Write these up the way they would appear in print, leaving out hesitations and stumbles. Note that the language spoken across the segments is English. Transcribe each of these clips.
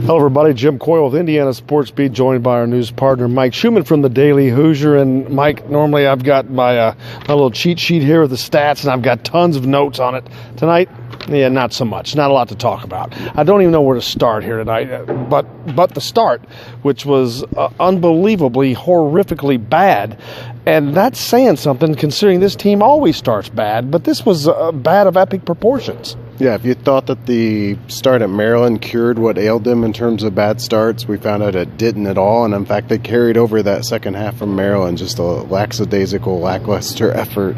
Hello, everybody. Jim Coyle with Indiana Sports Beat, joined by our news partner, Mike Schumann from the Daily Hoosier. And, Mike, normally I've got my little cheat sheet here with the stats, and I've got tons of notes on it. Tonight, yeah, not so much. Not a lot to talk about. I don't even know where to start here tonight. But the start, which was unbelievably, horrifically bad. And that's saying something, considering this team always starts bad. But this was bad of epic proportions. Yeah, if you thought that the start at Maryland cured what ailed them in terms of bad starts, we found out it didn't at all. And in fact, they carried over that second half from Maryland, just a lackadaisical, lackluster effort.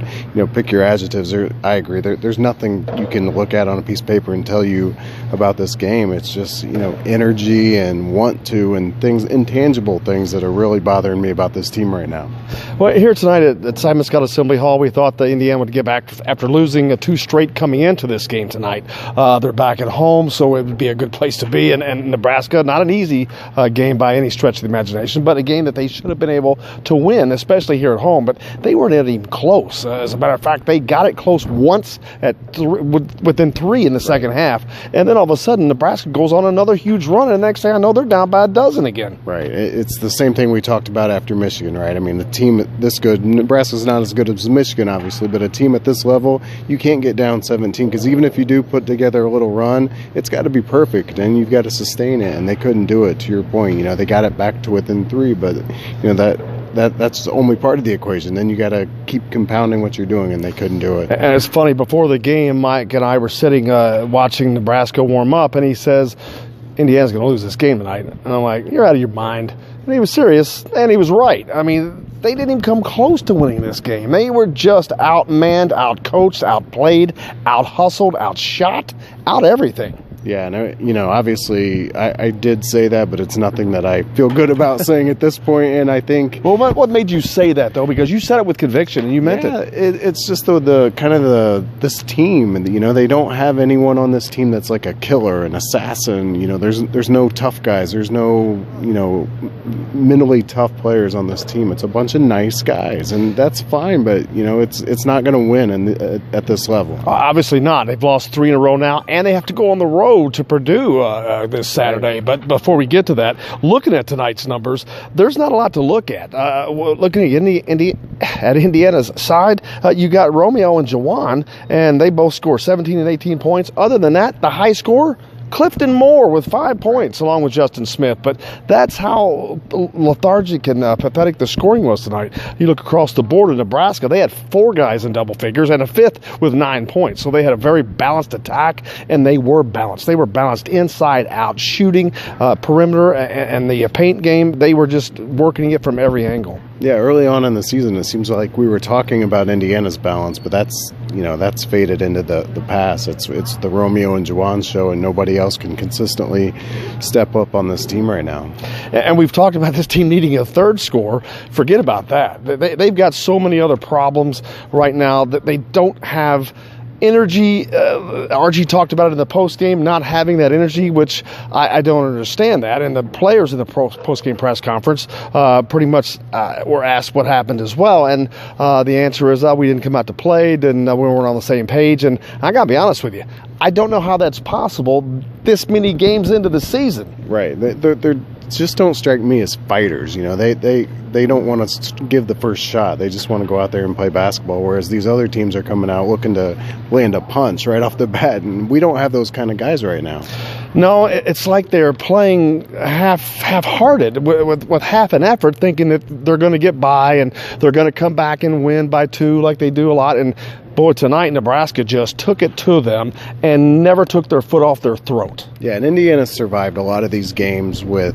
Pick your adjectives. I agree. There's nothing you can look at on a piece of paper and tell you about this game. It's just, energy and want to and things, intangible things that are really bothering me about this team right now. Well, here tonight at Simon Scott Assembly Hall, we thought that Indiana would get back after losing 2 straight coming into this game tonight. They're back at home, so it would be a good place to be. And Nebraska, not an easy game by any stretch of the imagination, but a game that they should have been able to win, especially here at home. But they weren't even close. As a matter of fact, they got it close once within 3 in the second half. And then all of a sudden, Nebraska goes on another huge run, and the next thing I know, they're down by a dozen again. Right. It's the same thing we talked about after Michigan, right? I mean, the team this good, Nebraska's not as good as Michigan, obviously, but a team at this level, you can't get down 17, because even if you do put together a little run, it's got to be perfect, and you've got to sustain it, and they couldn't do it. To your point, they got it back to within 3, but that's only part of the equation. Then you got to keep compounding what you're doing, and they couldn't do it. And it's funny, before the game, Mike and I were sitting watching Nebraska warm up, and he says, Indiana's going to lose this game tonight. And I'm like, you're out of your mind. And he was serious, and he was right. I mean, they didn't even come close to winning this game. They were just outmanned, outcoached, outplayed, out-hustled, outshot, out everything. Yeah, and obviously I did say that, but it's nothing that I feel good about saying at this point. And I think, well, what made you say that though? Because you said it with conviction and you meant it. It's just this team, and they don't have anyone on this team that's like a killer, an assassin. There's no tough guys. There's no mentally tough players on this team. It's a bunch of nice guys, and that's fine. But it's not going to win at this level. Obviously not. They've lost 3 in a row now, and they have to go on the road to Purdue this Saturday. But before we get to that, looking at tonight's numbers, there's not a lot to look at. Looking at Indiana's side, you got Romeo and Jawan, and they both score 17 and 18 points. Other than that, the high score, Clifton Moore with 5 points, along with Justin Smith. But that's how lethargic and pathetic the scoring was tonight. You look across the board in Nebraska, they had 4 guys in double figures and a 5th with 9 points. So they had a very balanced attack, and they were balanced. They were balanced inside out, shooting, perimeter, and the paint game. They were just working it from every angle. Yeah, early on in the season, it seems like we were talking about Indiana's balance, but that's faded into the past. It's the Romeo and Jawan show, and nobody else can consistently step up on this team right now. And we've talked about this team needing a third score. Forget about that. They've got so many other problems right now that they don't have energy. RG talked about it in the post-game, not having that energy, which I don't understand that. And the players in the post-game press conference pretty much were asked what happened as well. And the answer is we didn't come out to play, and we weren't on the same page. And I got to be honest with you, I don't know how that's possible this many games into the season. Right. They're just don't strike me as fighters. They don't want to give the first shot. They just want to go out there and play basketball, whereas these other teams are coming out looking to land a punch right off the bat, and we don't have those kind of guys right now. No, it's like they're playing half-hearted with half an effort, thinking that they're going to get by and they're going to come back and win by 2 like they do a lot. And boy, tonight Nebraska just took it to them and never took their foot off their throat. Yeah, and Indiana survived a lot of these games with,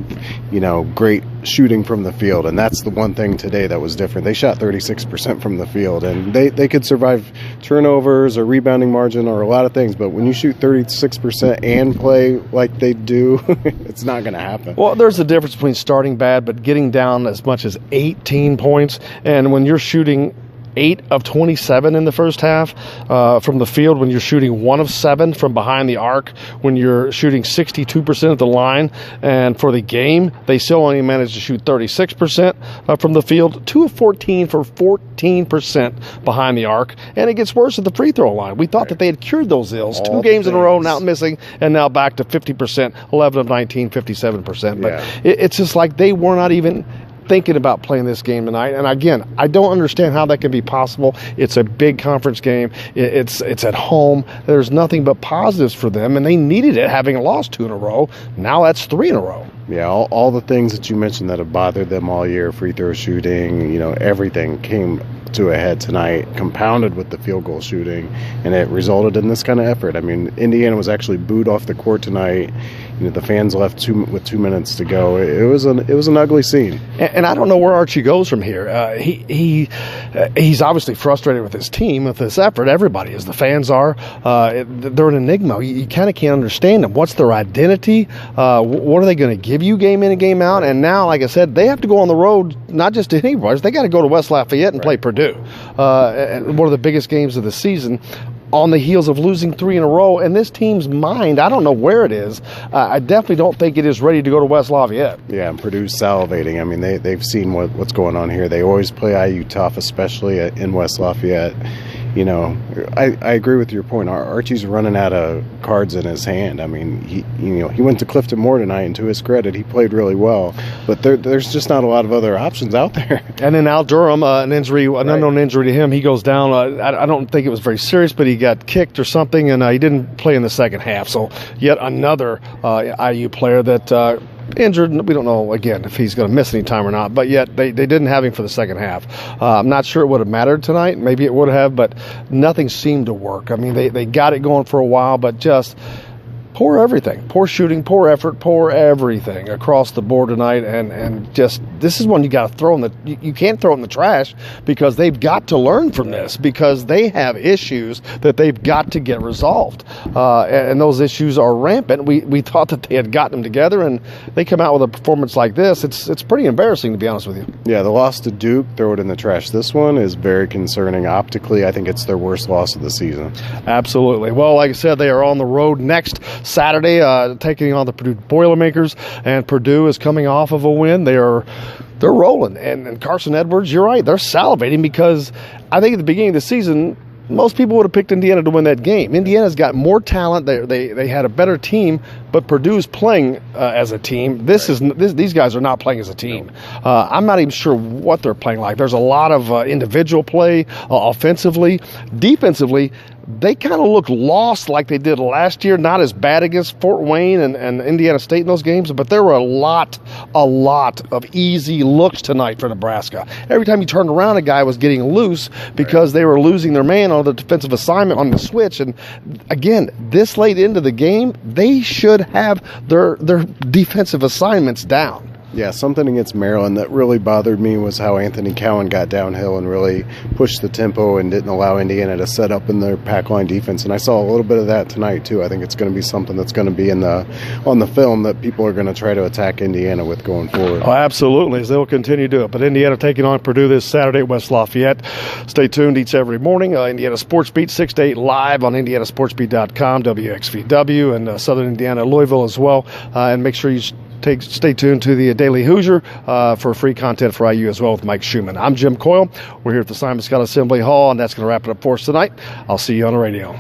great shooting from the field, and that's the one thing today that was different. They shot 36% from the field, and they could survive turnovers or rebounding margin or a lot of things, but when you shoot 36% and play like they do, it's not going to happen. Well, there's a difference between starting bad but getting down as much as 18 points, and when you're shooting 8 of 27 in the first half from the field when you're shooting 1 of 7 from behind the arc, when you're shooting 62% at the line. And for the game, they still only managed to shoot 36% from the field, 2 of 14 for 14% behind the arc. And it gets worse at the free throw line. We thought that they had cured those ills. All 2 games in a row, now things. missing, and now back to 50%, 11 of 19, 57%. But Yeah. it's just like they were not even thinking about playing this game tonight. And again, I don't understand how that can be possible. It's a big conference game. It's at home. There's nothing but positives for them, and they needed it, having lost 2 in a row. Now that's 3 in a row. Yeah, all the things that you mentioned that have bothered them all year, free throw shooting, everything came to a head tonight, compounded with the field goal shooting, and it resulted in this kind of effort. I mean, Indiana was actually booed off the court tonight. The fans left with 2 minutes to go. It was an ugly scene. And I don't know where Archie goes from here. He's obviously frustrated with his team, with this effort. Everybody is. The fans are. They're an enigma. You kind of can't understand them. What's their identity? What are they going to give you game in and game out? And now, like I said, they have to go on the road, not just to anybody. They got to go to West Lafayette and play Purdue. And one of the biggest games of the season, on the heels of losing 3 in a row. And this team's mind, I don't know where it is. I definitely don't think it is ready to go to West Lafayette. Yeah, and Purdue's salivating. I mean, they've seen what's going on here. They always play IU tough, especially in West Lafayette. I agree with your point. Archie's running out of cards in his hand. I mean, he went to Clifton Moore tonight, and to his credit, he played really well. But there's just not a lot of other options out there. And then Al Durham, an unknown injury to him, he goes down. I don't think it was very serious, but he got kicked or something, and he didn't play in the second half. So yet another IU player that injured. We don't know, again, if he's going to miss any time or not, but yet they didn't have him for the second half. I'm not sure it would have mattered tonight. Maybe it would have, but nothing seemed to work. I mean, they got it going for a while, but just poor everything. Poor shooting, poor effort, poor everything across the board tonight. And just, this is one you got to throw in the, you can't throw it in the trash, because they've got to learn from this, because they have issues that they've got to get resolved. And those issues are rampant. We thought that they had gotten them together, and they come out with a performance like this. It's pretty embarrassing, to be honest with you. Yeah, the loss to Duke, throw it in the trash. This one is very concerning optically. I think it's their worst loss of the season. Absolutely. Well, like I said, they are on the road next Saturday, taking on the Purdue Boilermakers, and Purdue is coming off of a win. They're rolling, and Carson Edwards, you're right, they're salivating, because I think at the beginning of the season, most people would have picked Indiana to win that game. Indiana's got more talent. They had a better team, but Purdue's playing as a team. These guys are not playing as a team. I'm not even sure what they're playing like. There's a lot of individual play offensively. Defensively, they kind of look lost like they did last year. Not as bad against Fort Wayne and Indiana State in those games, but there were a lot of easy looks tonight for Nebraska. Every time you turned around, a guy was getting loose because they were losing their man on the defensive assignment on the switch. And again, this late into the game, they should have their defensive assignments down. Yeah, something against Maryland that really bothered me was how Anthony Cowan got downhill and really pushed the tempo and didn't allow Indiana to set up in their pack line defense. And I saw a little bit of that tonight, too. I think it's going to be something that's going to be on the film that people are going to try to attack Indiana with going forward. Oh, absolutely, as they'll continue to do it. But Indiana taking on Purdue this Saturday at West Lafayette. Stay tuned each every morning. Indiana Sports Beat, 6 to 8 live on indianasportsbeat.com, WXVW, and Southern Indiana, Louisville as well. And make sure you stay tuned to the Daily Hoosier for free content for IU as well with Mike Schumann. I'm Jim Coyle. We're here at the Simon Scott Assembly Hall, and that's going to wrap it up for us tonight. I'll see you on the radio.